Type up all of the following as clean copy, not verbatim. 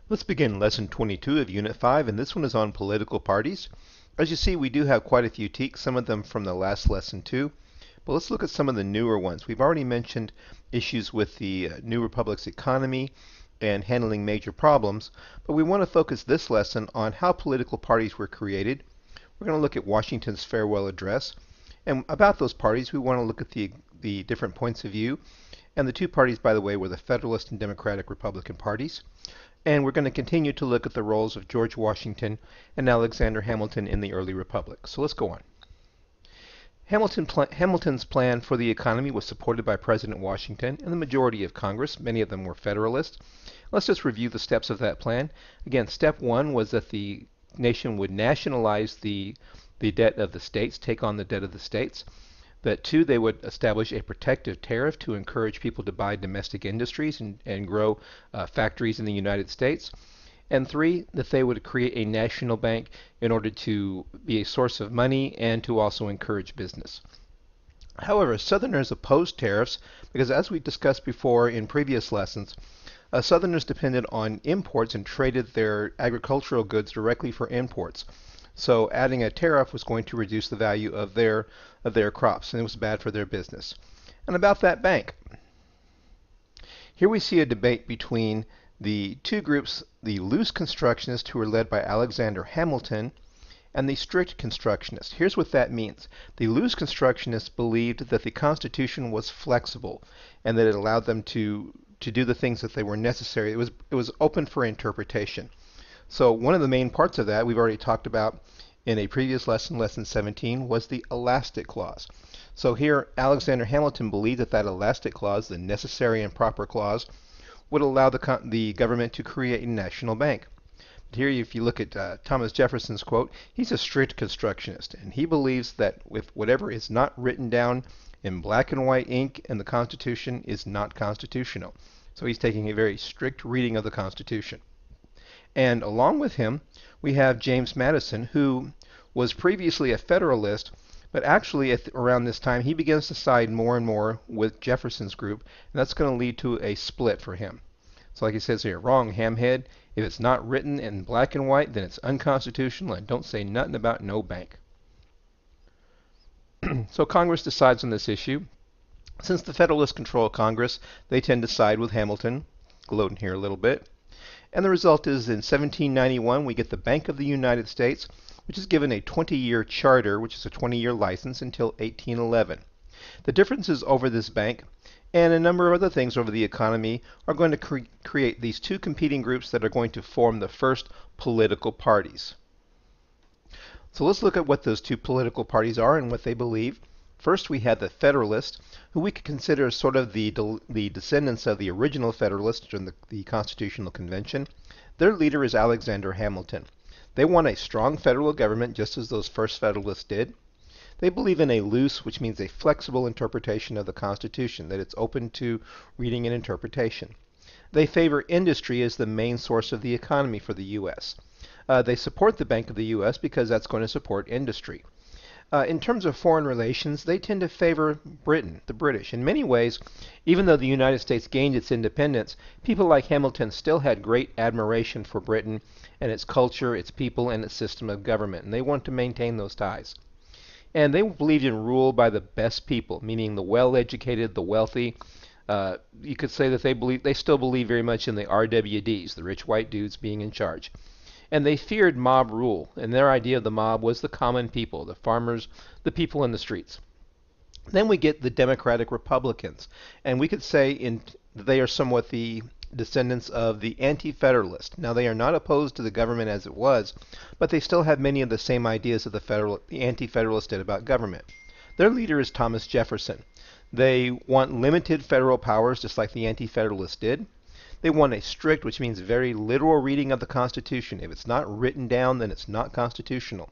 Let's begin Lesson 22 of Unit 5, and this one is on political parties. As you see, we do have quite a few tweaks, some of them from the last lesson too. But let's look at some of the newer ones. We've already mentioned issues with the New Republic's economy and handling major problems, but we want to focus this lesson on how political parties were created. We're going to look at Washington's farewell address, and about those parties, we want to look at the different points of view. And the two parties, by the way, were the Federalist and Democratic Republican parties. And we're going to continue to look at the roles of George Washington and Alexander Hamilton in the early republic. So let's go on. Hamilton's plan for the economy was supported by President Washington and the majority of Congress. Many of them were Federalists. Let's just review the steps of that plan. Again, step one was that the nation would nationalize the debt of the states, take on the debt of the states. That two, they would establish a protective tariff to encourage people to buy domestic industries and grow factories in the United States. And three, that they would create a national bank in order to be a source of money and to also encourage business. However, Southerners opposed tariffs because, as we discussed before in previous lessons, Southerners depended on imports and traded their agricultural goods directly for imports. So adding a tariff was going to reduce the value of their crops, and it was bad for their business. And about that bank, here we see a debate between the two groups, the loose constructionists, who were led by Alexander Hamilton, and the strict constructionists. Here's what that means. The loose constructionists believed that the Constitution was flexible and that it allowed them to do the things that they were necessary. It was open for interpretation. So one of the main parts of that we've already talked about in a previous lesson, Lesson 17, was the elastic clause. So here Alexander Hamilton believed that that elastic clause, the necessary and proper clause, would allow the government to create a national bank. But here if you look at Thomas Jefferson's quote, he's a strict constructionist, and he believes that with whatever is not written down in black and white ink in the Constitution is not constitutional. So he's taking a very strict reading of the Constitution. And along with him, we have James Madison, who was previously a Federalist, but actually around this time he begins to side more and more with Jefferson's group, and that's going to lead to a split for him. So like he says here, wrong, hamhead. If it's not written in black and white, then it's unconstitutional, and don't say nothing about no bank. So Congress decides on this issue. Since the Federalists control Congress, they tend to side with Hamilton. Gloating here a little bit. And the result is in 1791 we get the Bank of the United States, which is given a 20-year charter, which is a 20-year license until 1811. The differences over this bank and a number of other things over the economy are going to create these two competing groups that are going to form the first political parties. So let's look at what those two political parties are and what they believe. First, we had the Federalists, who we could consider as sort of the descendants of the original Federalists during the Constitutional Convention. Their leader is Alexander Hamilton. They want a strong federal government, just as those first Federalists did. They believe in a loose, which means a flexible interpretation of the Constitution, that it's open to reading and interpretation. They favor industry as the main source of the economy for the U.S. They support the Bank of the U.S. because that's going to support industry. In terms of foreign relations, they tend to favor Britain, the British. In many ways, even though the United States gained its independence, people like Hamilton still had great admiration for Britain and its culture, its people, and its system of government, and they want to maintain those ties. And they believed in rule by the best people, meaning the well-educated, the wealthy. You could say that they still believe very much in the RWDs, the rich white dudes being in charge. And they feared mob rule, and their idea of the mob was the common people, the farmers, the people in the streets. Then we get the Democratic Republicans, and we could say they are somewhat the descendants of the Anti-Federalist. Now, they are not opposed to the government as it was, but they still have many of the same ideas that the Anti-Federalists did about government. Their leader is Thomas Jefferson. They want limited federal powers, just like the Anti-Federalists did. They want a strict, which means very literal reading of the Constitution. If it's not written down, then it's not constitutional.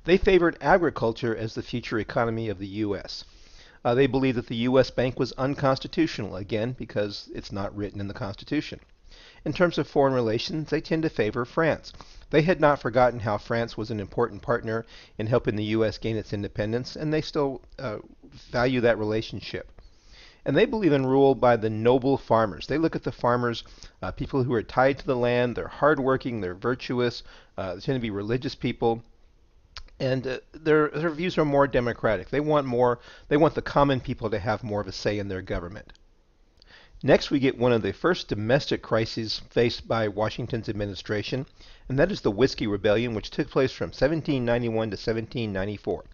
They favored agriculture as the future economy of the U.S. They believed that the U.S. Bank was unconstitutional, again, because it's not written in the Constitution. In terms of foreign relations, they tend to favor France. They had not forgotten how France was an important partner in helping the U.S. gain its independence, and they still value that relationship. And they believe in rule by the noble farmers. They look at the farmers, people who are tied to the land, they're hardworking, they're virtuous, they tend to be religious people, and their views are more democratic. They want the common people to have more of a say in their government. Next, we get one of the first domestic crises faced by Washington's administration, and that is the Whiskey Rebellion, which took place from 1791 to 1794.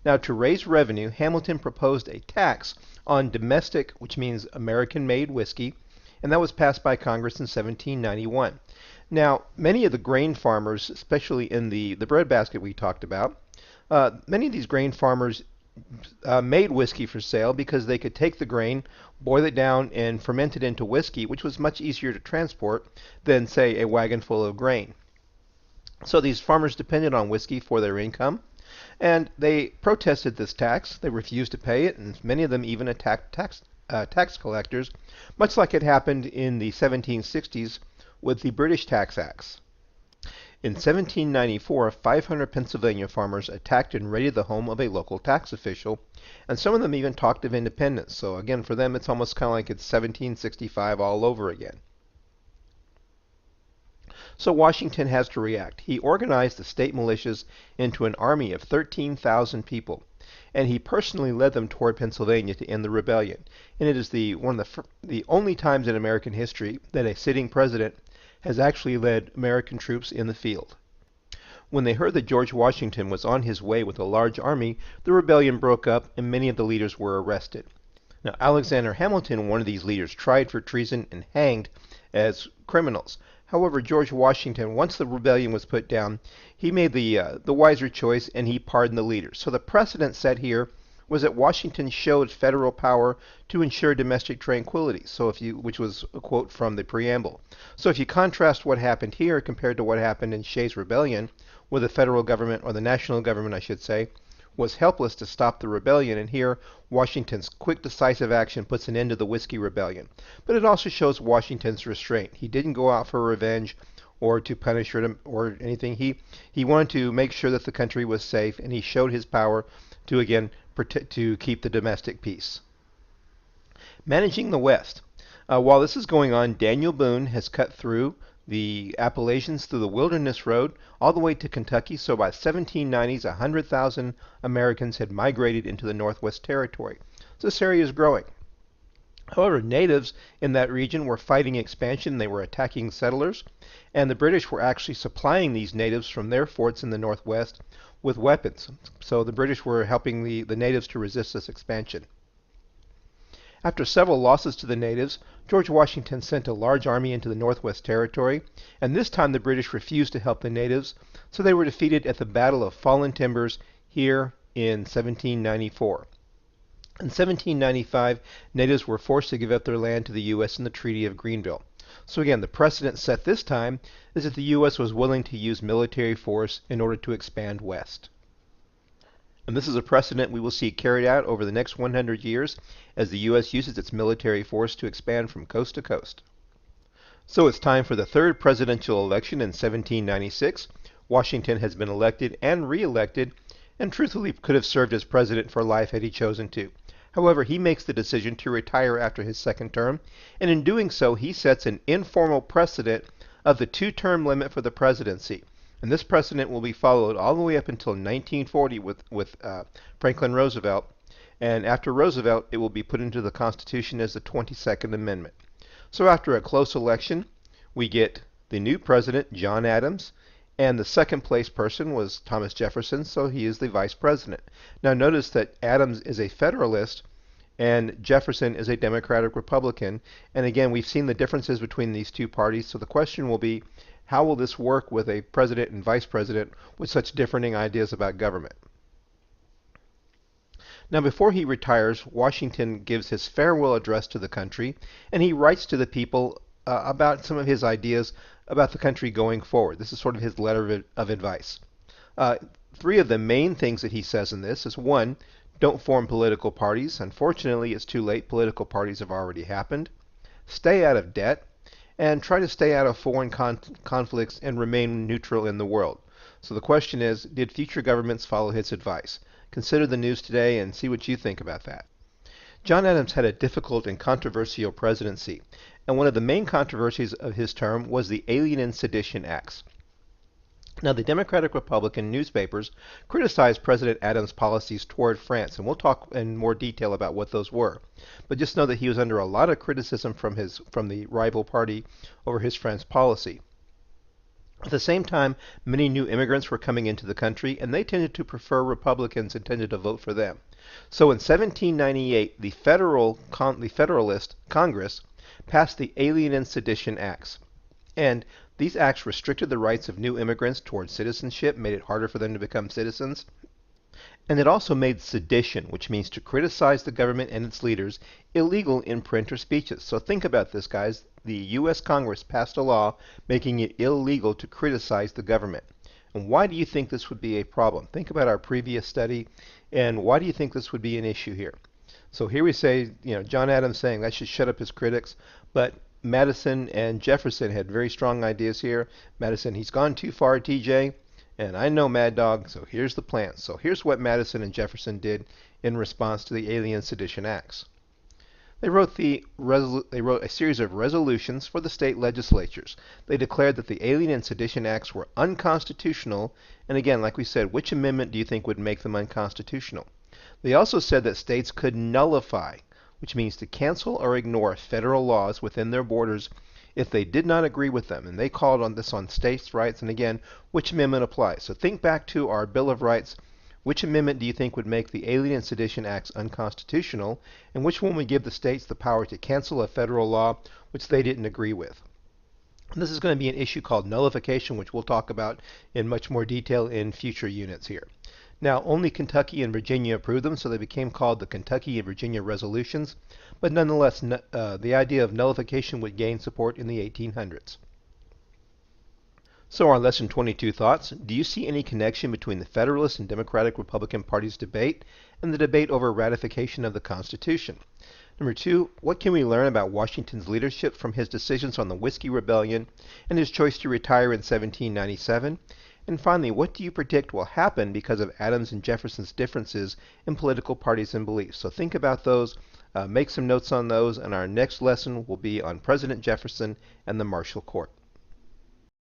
Now, to raise revenue, Hamilton proposed a tax on domestic, which means American-made whiskey, and that was passed by Congress in 1791. Now, many of the grain farmers, especially in the breadbasket we talked about, many of these grain farmers made whiskey for sale because they could take the grain, boil it down, and ferment it into whiskey, which was much easier to transport than, say, a wagon full of grain. So these farmers depended on whiskey for their income, and they protested this tax. They refused to pay it, and many of them even attacked tax collectors, much like it happened in the 1760s with the British Tax Acts. In 1794, 500 Pennsylvania farmers attacked and raided the home of a local tax official, and some of them even talked of independence. So again, for them, it's almost kind of like it's 1765 all over again. So Washington has to react. He organized the state militias into an army of 13,000 people, and he personally led them toward Pennsylvania to end the rebellion. And it is one of the only times in American history that a sitting president has actually led American troops in the field. When they heard that George Washington was on his way with a large army, the rebellion broke up and many of the leaders were arrested. Now, Alexander Hamilton, one of these leaders, tried for treason and hanged as criminals. However, George Washington, once the rebellion was put down, he made the wiser choice and he pardoned the leaders. So the precedent set here was that Washington showed federal power to ensure domestic tranquility, which was a quote from the preamble. So if you contrast what happened here compared to what happened in Shays' Rebellion, where the federal government, or the national government I should say, was helpless to stop the rebellion, and here Washington's quick decisive action puts an end to the Whiskey Rebellion. But it also shows Washington's restraint. He didn't go out for revenge or to punish or anything. He wanted to make sure that the country was safe, and he showed his power to again to keep the domestic peace. Managing the West. While this is going on, Daniel Boone has cut through the Appalachians through the Wilderness Road all the way to Kentucky, so by 1790s, 100,000 Americans had migrated into the Northwest Territory. So this area is growing. However, natives in that region were fighting expansion. They were attacking settlers, and the British were actually supplying these natives from their forts in the Northwest with weapons. So the British were helping the natives to resist this expansion. After several losses to the natives, George Washington sent a large army into the Northwest Territory, and this time the British refused to help the natives, so they were defeated at the Battle of Fallen Timbers here in 1794. In 1795, natives were forced to give up their land to the U.S. in the Treaty of Greenville. So again, the precedent set this time is that the U.S. was willing to use military force in order to expand west. And this is a precedent we will see carried out over the next 100 years as the U.S. uses its military force to expand from coast to coast. So it's time for the third presidential election in 1796. Washington has been elected and re-elected, and truthfully could have served as president for life had he chosen to. However, he makes the decision to retire after his second term, and in doing so, he sets an informal precedent of the two-term limit for the presidency. And this precedent will be followed all the way up until 1940 with Franklin Roosevelt. And after Roosevelt, it will be put into the Constitution as the 22nd Amendment. So after a close election, we get the new president, John Adams, and the second place person was Thomas Jefferson, so he is the vice president. Now notice that Adams is a Federalist and Jefferson is a Democratic Republican. And again, we've seen the differences between these two parties, so the question will be, how will this work with a president and vice president with such differing ideas about government? Now, before he retires, Washington gives his farewell address to the country, and he writes to the people about some of his ideas about the country going forward. This is sort of his letter of advice. Three of the main things that he says in this is, one, don't form political parties. Unfortunately, it's too late. Political parties have already happened. Stay out of debt, and try to stay out of foreign conflicts and remain neutral in the world. So the question is, did future governments follow his advice? Consider the news today and see what you think about that. John Adams had a difficult and controversial presidency, and one of the main controversies of his term was the Alien and Sedition Acts. Now, the Democratic Republican newspapers criticized President Adams' policies toward France, and we'll talk in more detail about what those were. But just know that he was under a lot of criticism from the rival party over his France policy. At the same time, many new immigrants were coming into the country, and they tended to prefer Republicans and tended to vote for them. So in 1798, the Federalist Congress passed the Alien and Sedition Acts. And these acts restricted the rights of new immigrants towards citizenship, made it harder for them to become citizens. And it also made sedition, which means to criticize the government and its leaders, illegal in print or speeches. So think about this, guys. The U.S. Congress passed a law making it illegal to criticize the government. And why do you think this would be a problem? Think about our previous study, and why do you think this would be an issue here? So here we say, John Adams saying that should shut up his critics, but Madison and Jefferson had very strong ideas here. Madison, he's gone too far, TJ, and I know Mad Dog, so here's the plan. So here's what Madison and Jefferson did in response to the Alien Sedition Acts. They wrote a series of resolutions for the state legislatures. They declared that the Alien and Sedition Acts were unconstitutional, and again, like we said, which amendment do you think would make them unconstitutional? They also said that states could nullify, which means to cancel or ignore federal laws within their borders if they did not agree with them. And they called on this on states' rights, and again, which amendment applies. So think back to our Bill of Rights. Which amendment do you think would make the Alien and Sedition Acts unconstitutional, and which one would give the states the power to cancel a federal law which they didn't agree with? And this is going to be an issue called nullification, which we'll talk about in much more detail in future units here. Now, only Kentucky and Virginia approved them, so they became called the Kentucky and Virginia Resolutions, but nonetheless, the idea of nullification would gain support in the 1800s. So our Lesson 22 thoughts. Do you see any connection between the Federalist and Democratic Republican parties' debate and the debate over ratification of the Constitution? Number 2, what can we learn about Washington's leadership from his decisions on the Whiskey Rebellion and his choice to retire in 1797? And finally, what do you predict will happen because of Adams and Jefferson's differences in political parties and beliefs? So think about those, make some notes on those, and our next lesson will be on President Jefferson and the Marshall Court.